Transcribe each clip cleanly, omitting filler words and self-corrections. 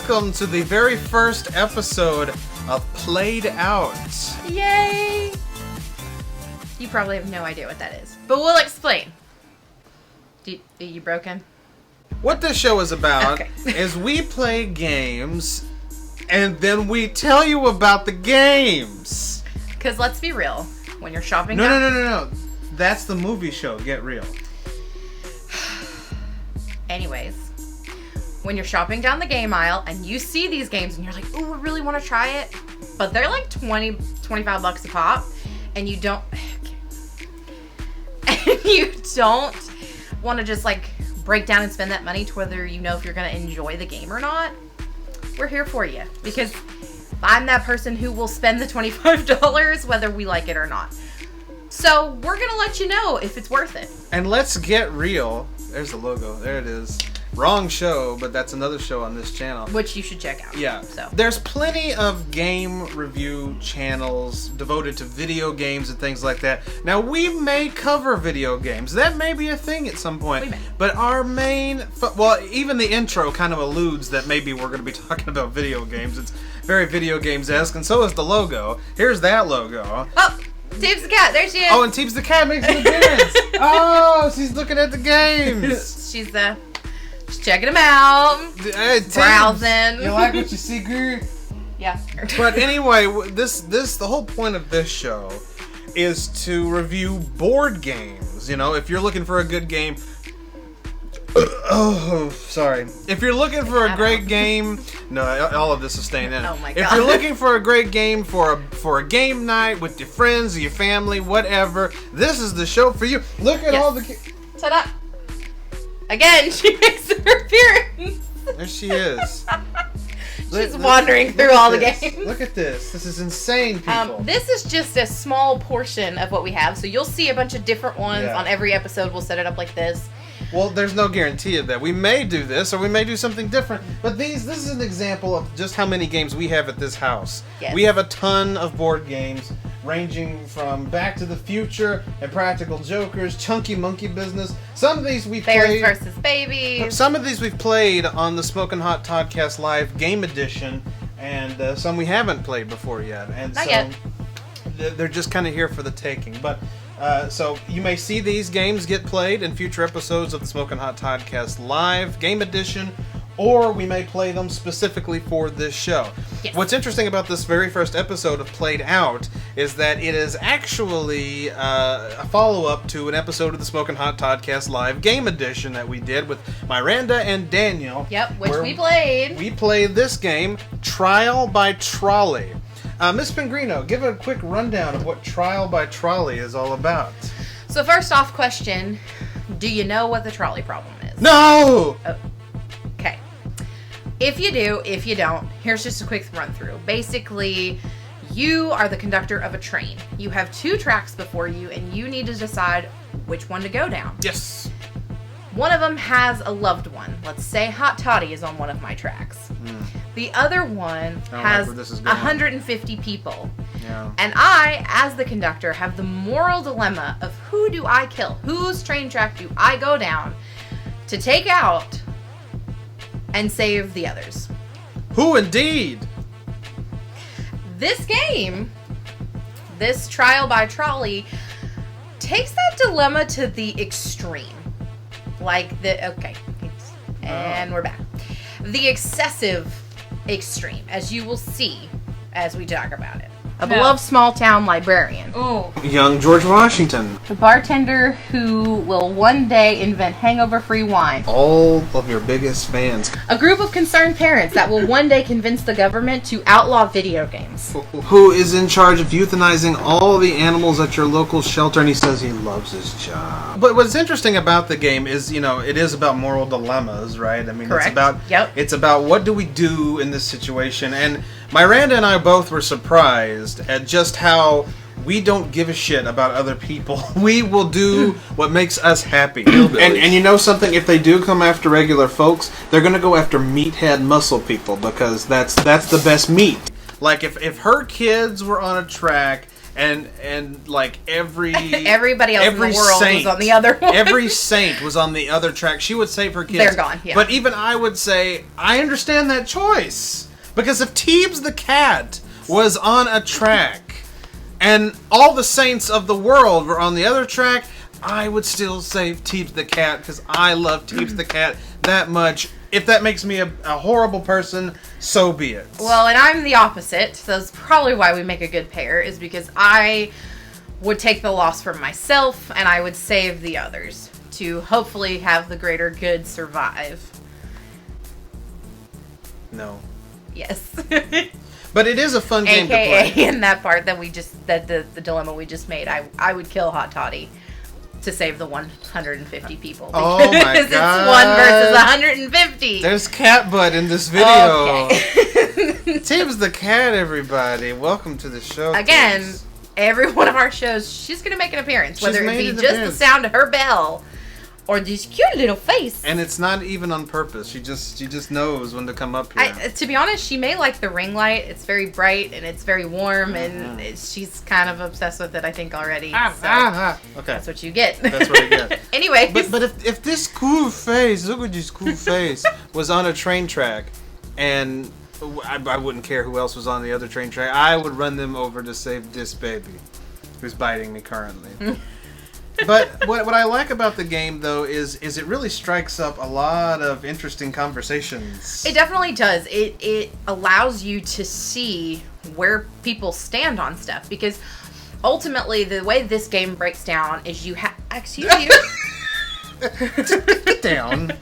welcome to the very first episode of Played Out. Yay! You probably have no idea what that is, but we'll explain. Are you broken? What this show is about is we play games, and then we tell you about the games. Because let's be real, when you're shopping... No. That's the movie show, Get Real. Anyways, when you're shopping down the game aisle and you see these games and you're like, ooh, I really want to try it, but they're like $25 a pop, and you don't want to just like break down and spend that money to whether you know if you're going to enjoy the game or not, we're here for you, because I'm that person who will spend the $25 whether we like it or not. So we're going to let you know if it's worth it. And let's get real. There's the logo. There it is. Wrong show, but that's another show on this channel. Which you should check out. Yeah. So there's plenty of game review channels devoted to video games and things like that. Now, we may cover video games. That may be a thing at some point. We may. But our main... Well, even the intro kind of alludes that maybe we're going to be talking about video games. It's very video games-esque, and so is the logo. Here's that logo. Oh! Teebs the cat, there she is. Oh, and Teebs the cat makes an appearance. Oh, she's looking at the games. She's checking them out. Hey, browsing. You like what you see, girl? Yeah. But anyway, the whole point of this show is to review board games. You know, if you're looking for a good game. Oh, sorry. If you're looking for a great game, no, all of this is staying in. Oh my God. If you're looking for a great game for a game night with your friends or your family, whatever, this is the show for you. Look at all the. Ta-da! Again, she makes her appearance. There she is. She's wandering through all the games. Look at this. This is insane, people. This is just a small portion of what we have, so you'll see a bunch of different ones on every episode. We'll set it up like this. Well, there's no guarantee of that. We may do this, or we may do something different. But this is an example of just how many games we have at this house. Yes. We have a ton of board games, ranging from Back to the Future and Practical Jokers, Chunky Monkey Business. Some of these we've played... Bears versus Babies. Some of these we've played on the Smokin' Hot Toddcast Live Game Edition, and some we haven't played before yet. And Not so yet. They're just kind of here for the taking. But so you may see these games get played in future episodes of the Smokin' Hot Toddcast Live Game Edition, or we may play them specifically for this show. Yes. What's interesting about this very first episode of Played Out is that it is actually a follow-up to an episode of the Smokin' Hot Toddcast Live Game Edition that we did with Miranda and Daniel. Yep, which we played. We played this game, Trial by Trolley. Miss Pingrino, give a quick rundown of what Trial by Trolley is all about. So first off question, do you know what the trolley problem is? No! Oh. Okay. If you do, if you don't, here's just a quick run through. Basically, you are the conductor of a train. You have two tracks before you, and you need to decide which one to go down. Yes. One of them has a loved one. Let's say Hot Toddy is on one of my tracks. The other one has 150 people. Yeah. And I, as the conductor, have the moral dilemma of who do I kill? Whose train track do I go down to take out and save the others? Who indeed? This game, this Trial by Trolley, takes that dilemma to the extreme. And we're back. The excessive extreme, as you will see as we talk about it. A beloved small town librarian. Oh. Young George Washington. The bartender who will one day invent hangover-free wine. All of your biggest fans. A group of concerned parents that will one day convince the government to outlaw video games. Who is in charge of euthanizing all the animals at your local shelter, and he says he loves his job. But what's interesting about the game is, it is about moral dilemmas, right? I mean, Correct. It's about what do we do in this situation, and Miranda and I both were surprised at just how we don't give a shit about other people. We will do what makes us happy. And you know something? If they do come after regular folks, they're going to go after meathead muscle people, because that's the best meat. Like if her kids were on a track and like everybody else in the world was on the other one. Every saint was on the other track. She would save her kids. They're gone, yeah. But even I would say, I understand that choice. Because if Teebs the cat was on a track, and all the saints of the world were on the other track, I would still save Teebs the cat, because I love Teebs the cat that much. If that makes me a horrible person, so be it. Well, and I'm the opposite. So that's probably why we make a good pair, is because I would take the loss for myself, and I would save the others to hopefully have the greater good survive. No. Yes. But it is a fun game to AKA play. in that part that the dilemma we just made, I would kill Hot Toddy to save the 150 people. Oh because my it's God. 1 versus 150. There's cat butt in this video. Okay. Teebs the cat, everybody. Welcome to the show. Again, Teebs. every one of our shows, she's going to make an appearance. She's Whether it made be an just appearance. the sound of her bell or this cute little face. And it's not even on purpose. She just knows when to come up here. To be honest, she may like the ring light. It's very bright and it's very warm, and she's kind of obsessed with it, I think, already. Okay. That's what you get. That's what I get. Anyway. But if this cool face, look at this cool face, was on a train track, and I wouldn't care who else was on the other train track, I would run them over to save this baby, who's biting me currently. But what I like about the game, though, is it really strikes up a lot of interesting conversations. It definitely does. It allows you to see where people stand on stuff, because ultimately the way this game breaks down is you have... Excuse you. Get down.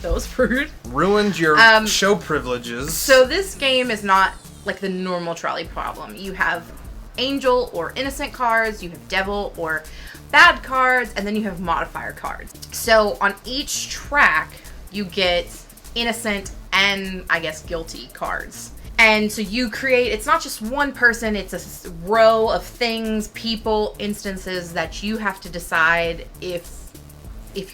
That was rude. Ruined your show privileges. So this game is not like the normal trolley problem. You have angel or innocent cards, you have devil or bad cards, and then you have modifier cards. So on each track, you get innocent and, I guess, guilty cards. And so you create, it's not just one person, it's a row of things, people, instances that you have to decide if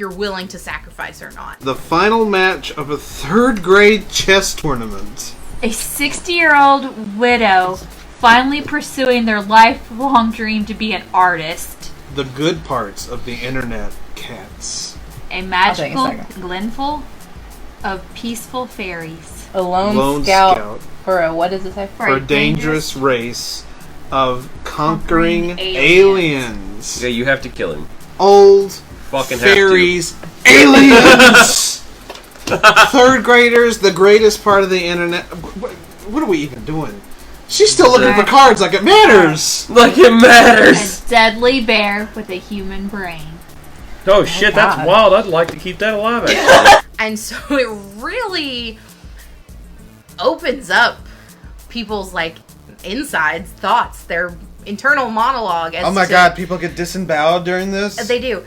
you're willing to sacrifice or not. The final match of a 3rd grade chess tournament. A 60-year-old widow finally pursuing their lifelong dream to be an artist. The good parts of the internet, cats. A magical glenful of peaceful fairies. A lone scout for a, what does it say? For a dangerous race of conquering aliens. Yeah, you have to kill him. Old Fucking fairies, aliens. 3rd graders, the greatest part of the internet. What are we even doing? She's still looking for cards like it matters. Like it matters. A deadly bear with a human brain. Oh shit, that's wild. I'd like to keep that alive, actually. And so it really opens up people's, like, insides, thoughts, their internal monologue. As oh my God, people get disemboweled during this? They do.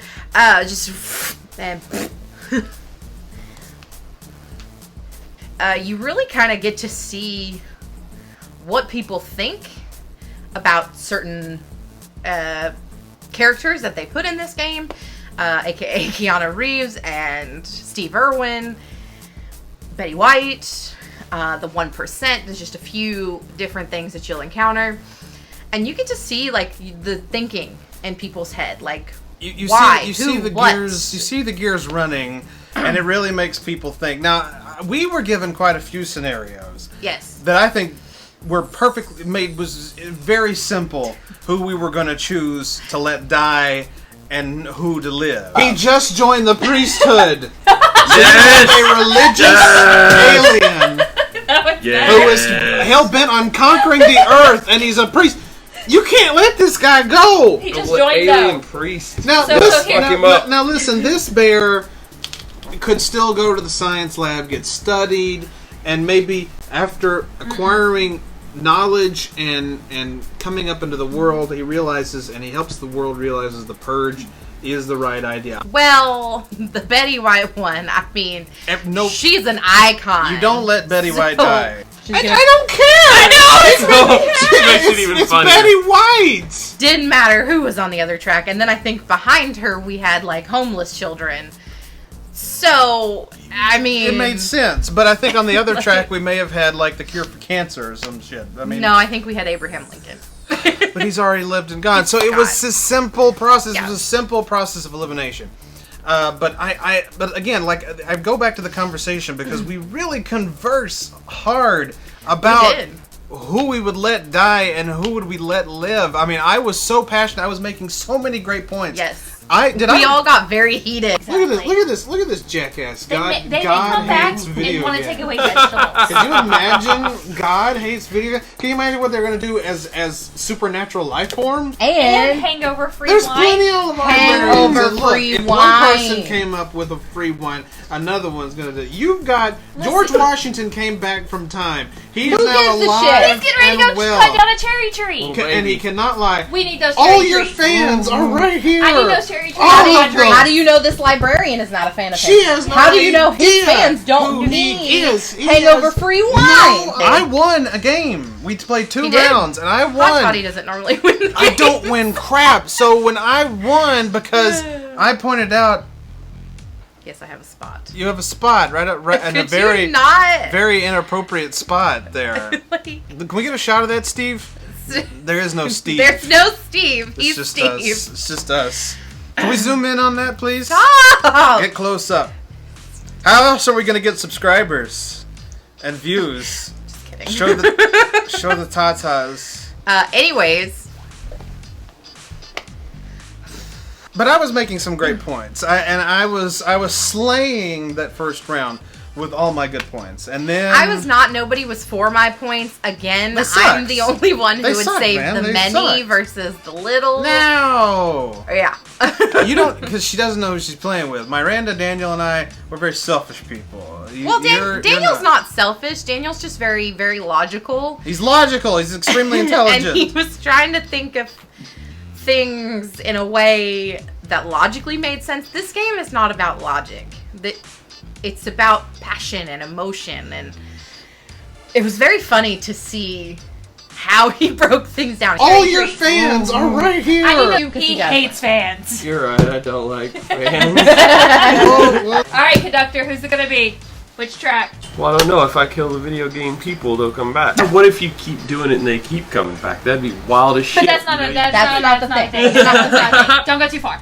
You really kind of get to see what people think about certain characters that they put in this game, aka Keanu Reeves and Steve Irwin, Betty White, the 1%. There's just a few different things that you'll encounter, and you get to see like the thinking in people's head, like you why, see the what? gears. You see the gears running, and it really makes people think. Now, we were given quite a few scenarios. Yes. That I think were perfectly made, was very simple who we were going to choose to let die and who to live. He just joined the priesthood. Yes! A religious alien who is hell-bent on conquering the earth, and he's a priest. You can't let this guy go. He just joined alien though. priest. Now, So fuck him up. now listen, this bear could still go to the science lab, get studied, and maybe after acquiring knowledge and coming up into the world, he realizes, and he helps the world realizes the purge is the right idea. Well, the Betty White one, I mean, No, she's an icon. you don't let Betty White So, die. she's I gonna- don't care. I know. It makes it even it's funnier. Betty White. Didn't matter who was on the other track. And then I think behind her we had like homeless children. So, I mean, It made sense, but I think on the other track we may have had like the cure for cancer or some shit. I mean, no, I think we had Abraham Lincoln. but he's already lived and gone. So it was a simple process. It was a simple process of elimination. But but again, like I go back to the conversation because we really converse hard about who we would let die and who would we let live. I mean, I was so passionate. I was making so many great points. Yes. We all got very heated. Look at this jackass. They God may come back hates video and want to games. take away vegetables. Can you imagine God hates video games? Can you imagine what they're going to do as supernatural life forms? And hangover-free There's wine. plenty of them. Hangover-free If wine. one person came up with a free one, another one's going to do. You've got George Washington came back from time. He's Who now gives a alive shit? He's getting ready to and go well. cut down a cherry tree. And he cannot lie. We need those cherry All trees. your fans are right here. I need those cherry trees. All I of need them. How do you know this librarian is not a fan of his? She has no How do you know his idea fans don't who he need is. He hangover-free wine? No, I won a game. We played 2 He did? rounds, and I Hot won. Toddy doesn't normally win the I game. don't win crap. So when I won, because I pointed out Yes, I have a spot. you have a spot right in a Could very you not? very inappropriate spot there. Like, Can we get a shot of that, Steve? There is no Steve. There's no Steve. It's He's just Steve. us. It's just us. Can we zoom in on that, please? Stop! Get close up. How else are we gonna get subscribers and views? Just kidding. Show the tatas. Anyways, But I was making some great points. I was slaying that first round with all my good points, and then I was not. Nobody was for my points. Again, They I'm sucked. the only one who They would sucked, save man. the They many sucked. versus the little. No. Yeah. You don't, because she doesn't know who she's playing with. Miranda, Daniel, and I, we're very selfish people. Well, You're Daniel's not selfish. Daniel's just very, very logical. He's logical. He's extremely intelligent. And he was trying to think of things in a way that logically made sense. This game is not about logic. It's about passion and emotion, and it was very funny to see how he broke things down. All your fans are right here. I need Because he he does. hates fans. You're right, I don't like fans. All right, conductor, who's it gonna be? Which track? Well, I don't know. If I kill the video game people, they'll come back. What if you keep doing it and they keep coming back? That'd be wild as shit. But that's not you a know? that's not the not a thing. thing. That's not the thing. Don't go too far.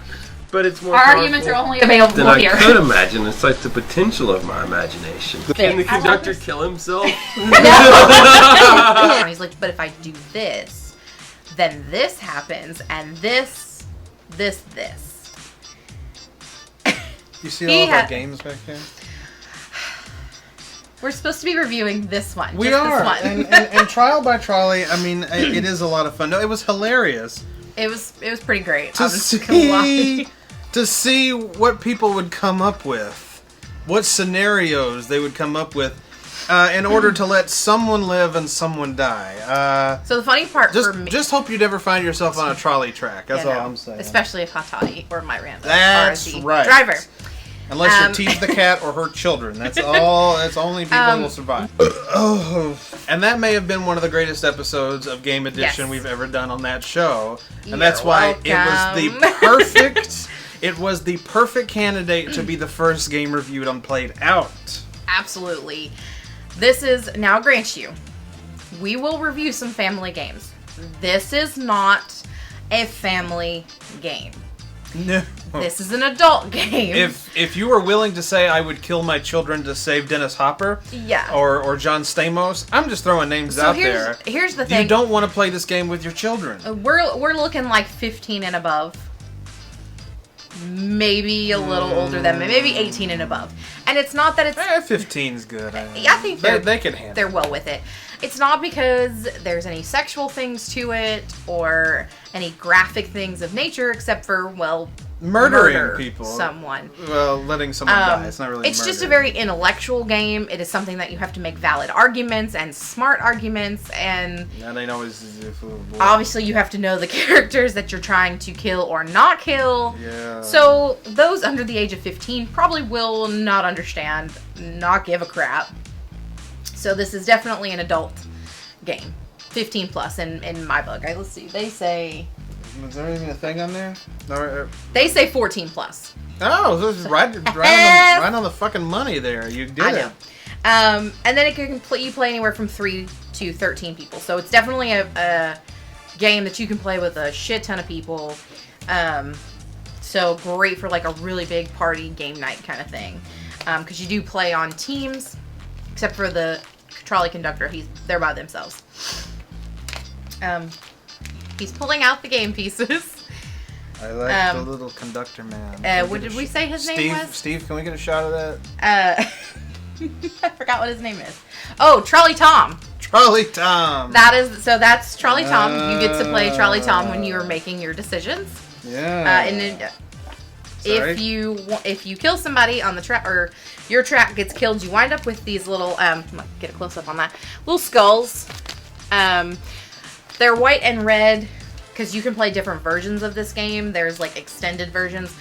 But it's more Our powerful arguments are only available than I here. could imagine. It's like the potential of my imagination. Can the conductor kill himself? And he's like, but if I do this, then this happens, and this. You see He all of our had- games back there? We're supposed to be reviewing this one. We just are. This one. And Trial by Trolley, I mean, it is a lot of fun. No, it was hilarious It was pretty great. to I'm just gonna lie. see what people would come up with, what scenarios they would come up with in order to let someone live and someone die. So the funny part for me, Just hope you never find yourself on a trolley track. That's Yeah, all no. I'm saying. Especially if Hatati or Miranda That's are the right. driver. Unless you tease the cat or hurt children. That's all. That's only people who will survive. And that may have been one of the greatest episodes of Game Edition Yes. we've ever done on that show. And You're that's why it was the welcome. perfect. It was the perfect candidate to be the first game reviewed on Played Out. Absolutely. This is, now grant you, we will review some family games. This is not a family game. No. This is an adult game. If you were willing to say I would kill my children to save Dennis Hopper, Yeah. or John Stamos, I'm just throwing names out there. Here's the thing. You don't want to play this game with your children. We're looking like 15 and above. Maybe a little older than maybe 18 and above. And it's not that it's 15's good. I think they can handle. they're well with it. It's not because there's any sexual things to it or any graphic things of nature, except for, well, Murdering murder people. someone. Well, letting someone die. It's not really. It's just a murder. very intellectual game. It is something that you have to make valid arguments and smart arguments, and That ain't always. obviously you have to know the characters that you're trying to kill or not kill. Yeah. So those under the age of 15 probably will not understand, not give a crap. So this is definitely an adult game. 15 plus in my book. Let's see. They say Was there even a thing on there? They say 14 plus. Oh, this is right on the fucking money there. You did I it. know. And then it can you play anywhere from 3 to 13 people. So it's definitely a game that you can play with a shit ton of people. So great for like a really big party game night kind of thing. Because you do play on teams, except for the trolley conductor. They're by themselves. He's pulling out the game pieces. I like the little conductor man. What did we say his name was? Steve, can we get a shot of that? I forgot what his name is. Oh, Trolley Tom. Trolley Tom. That's Trolley Tom. You get to play Trolley Tom when you are making your decisions. Yeah. And then, if you kill somebody on the track, or your track gets killed, you wind up with these little get a close up on that, little skulls. They're white and red because you can play different versions of this game. There's like extended versions.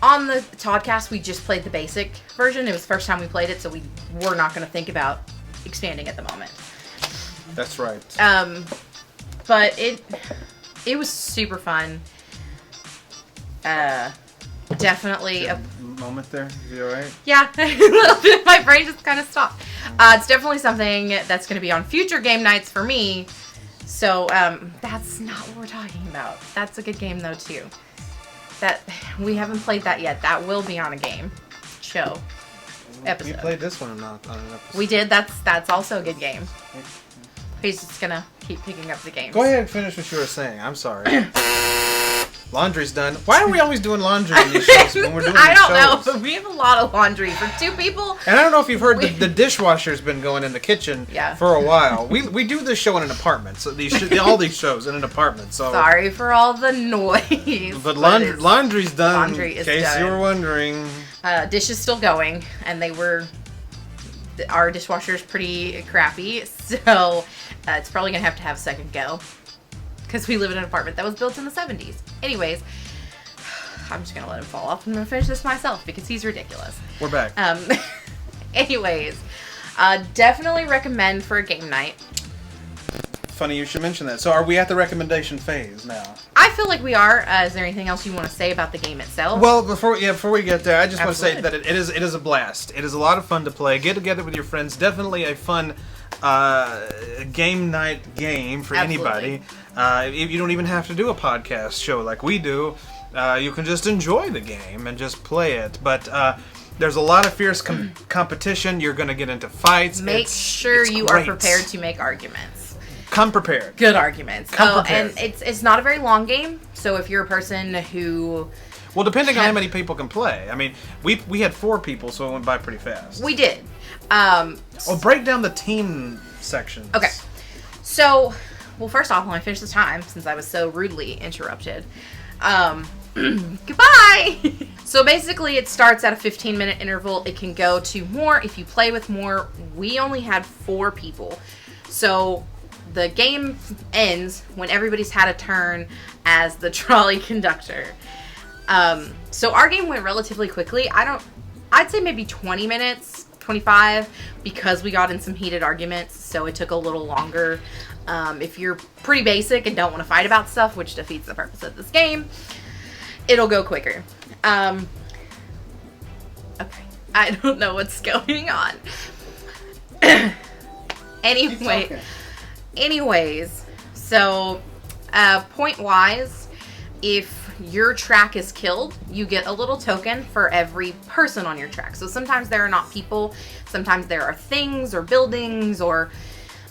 On the Toddcast, we just played the basic version. It was the first time we played it, so we were not going to think about expanding at the moment. That's right. But it was super fun. Definitely a moment there. Is you all right? Yeah, a little bit. My brain just kind of stopped. It's definitely something that's going to be on future game nights for me. So that's not what we're talking about. That's a good game though too. That we haven't played that yet. That will be on a game show episode. We played this one on an episode. We did. That's also a good game. He's just gonna keep picking up the games. Go ahead and finish what you were saying. I'm sorry. Laundry's done. Why are we always doing laundry in these shows when we're doing these I don't know, shows? but we have a lot of laundry for 2 people. And I don't know if you've heard, the dishwasher's been going in the kitchen for a while. We do this show in an apartment, so all these shows in an apartment. So sorry for all the noise. But laundry's done. Laundry is in case done. you were wondering. Dish is still going, and our dishwasher's pretty crappy, so it's probably gonna have to have a second go. Because we live in an apartment that was built in the 70s. Anyways, I'm just going to let him fall off. I'm going to finish this myself because he's ridiculous. We're back. Anyways, definitely recommend for a game night. Funny you should mention that. So are we at the recommendation phase now? I feel like we are. Is there anything else you want to say about the game itself? Well, before we get there, I just want to say Absolutely. that it is a blast. It is a lot of fun to play. Get together with your friends. Definitely a fun game night game for anybody. You don't even have to do a podcast show like we do. You can just enjoy the game and just play it. But there's a lot of fierce competition. You're going to get into fights. Make sure you are prepared to make arguments. Come prepared. Good arguments. Come prepared. And it's not a very long game. So if you're a person who... Well, depending on how many people can play. I mean, we had 4 people, so it went by pretty fast. We did. Break down the team sections. Okay. So, well, first off, let me finish the time since I was so rudely interrupted. Goodbye! So basically, it starts at a 15-minute interval. It can go to more if you play with more. We only had 4 people. So the game ends when everybody's had a turn as the trolley conductor. So our game went relatively quickly. I'd say maybe 20 minutes, 25, because we got in some heated arguments, so it took a little longer. If you're pretty basic and don't want to fight about stuff, which defeats the purpose of this game, it'll go quicker. Okay. I don't know what's going on. Anyways, so point-wise, if your track is killed, you get a little token for every person on your track. So sometimes there are not people, sometimes there are things or buildings or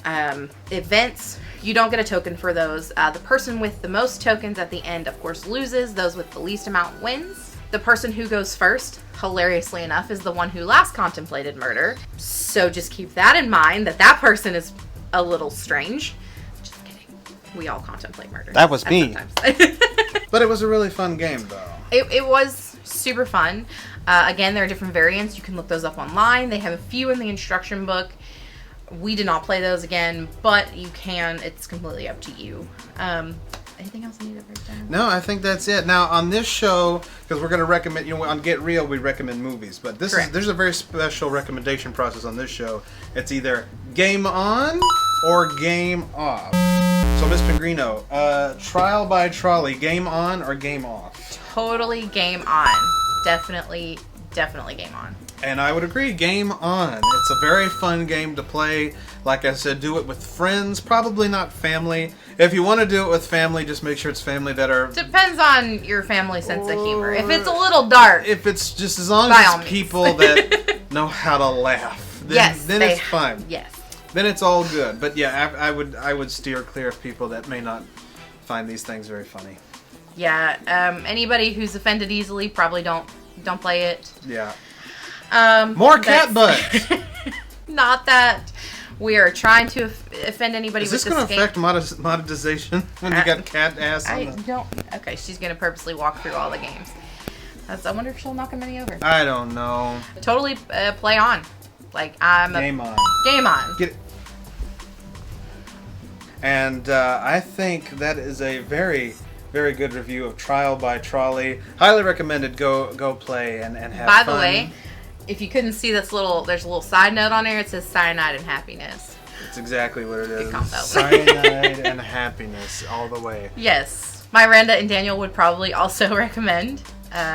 events. You don't get a token for those. The person with the most tokens at the end, of course, loses. Those with the least amount wins. The person who goes first, hilariously enough, is the one who last contemplated murder. So just keep that in mind, that person is a little strange. Just kidding. We all contemplate murder. That was me. Sometimes. But it was a really fun game, though. It was super fun. Again, there are different variants. You can look those up online. They have a few in the instruction book. We did not play those again, but you can. It's completely up to you. Anything else I need to break down? No, I think that's it. Now, on this show, because we're going to recommend, on Get Real, we recommend movies, but there's a very special recommendation process on this show. It's either game on or game off. So, Miss Pingrino, Trial by Trolley, game on or game off? Totally game on. Definitely game on. And I would agree, game on. It's a very fun game to play. Like I said, do it with friends, probably not family. If you want to do it with family, just make sure it's family that are... Depends on your family sense of humor. If it's a little dark... If it's just as long By as all it's means. people that know how to laugh, then it's fine. Yes. Then it's all good. But yeah, I would steer clear of people that may not find these things very funny. Yeah, anybody who's offended easily, probably don't play it. Yeah. More cat butts. Not that we are trying to offend anybody Is with this this going to affect monetization when you got cat ass on the... don't. Okay, she's going to purposely walk through all the games. I wonder if she'll knock them any over. I don't know. Totally play on. Like, I'm Game on. Game on. Get it. And I think that is a very, very good review of Trial by Trolley. Highly recommended. Go play and have By fun. the way, if you couldn't see this there's a little side note on there. It says cyanide and happiness. It's exactly what it is. Good combo. Cyanide and happiness all the way. Yes. Miranda and Daniel would probably also recommend.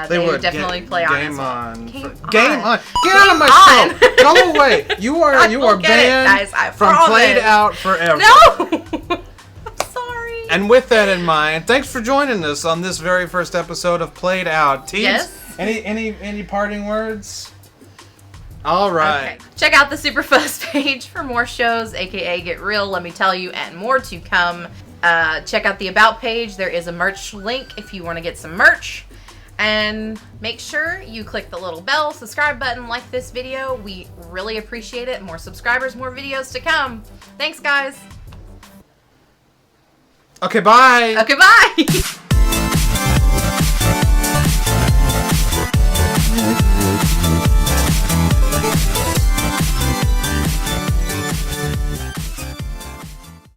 They would definitely play on. Game as well. on. Game Game on. on. Get out of my show. Go away. You are will get it, banned guys, I from promise. Played Out forever. No! I'm sorry. And with that in mind, thanks for joining us on this very first episode of Played Out. Teams, Yes. Any parting words? All right. Okay. Check out the Super Fuzz page for more shows, aka Get Real, Let Me Tell You, and more to come. Check out the About page. There is a merch link if you want to get some merch. And make sure you click the little bell, subscribe button, like this video. We really appreciate it. More subscribers, more videos to come. Thanks, guys. Okay, bye. Okay, bye.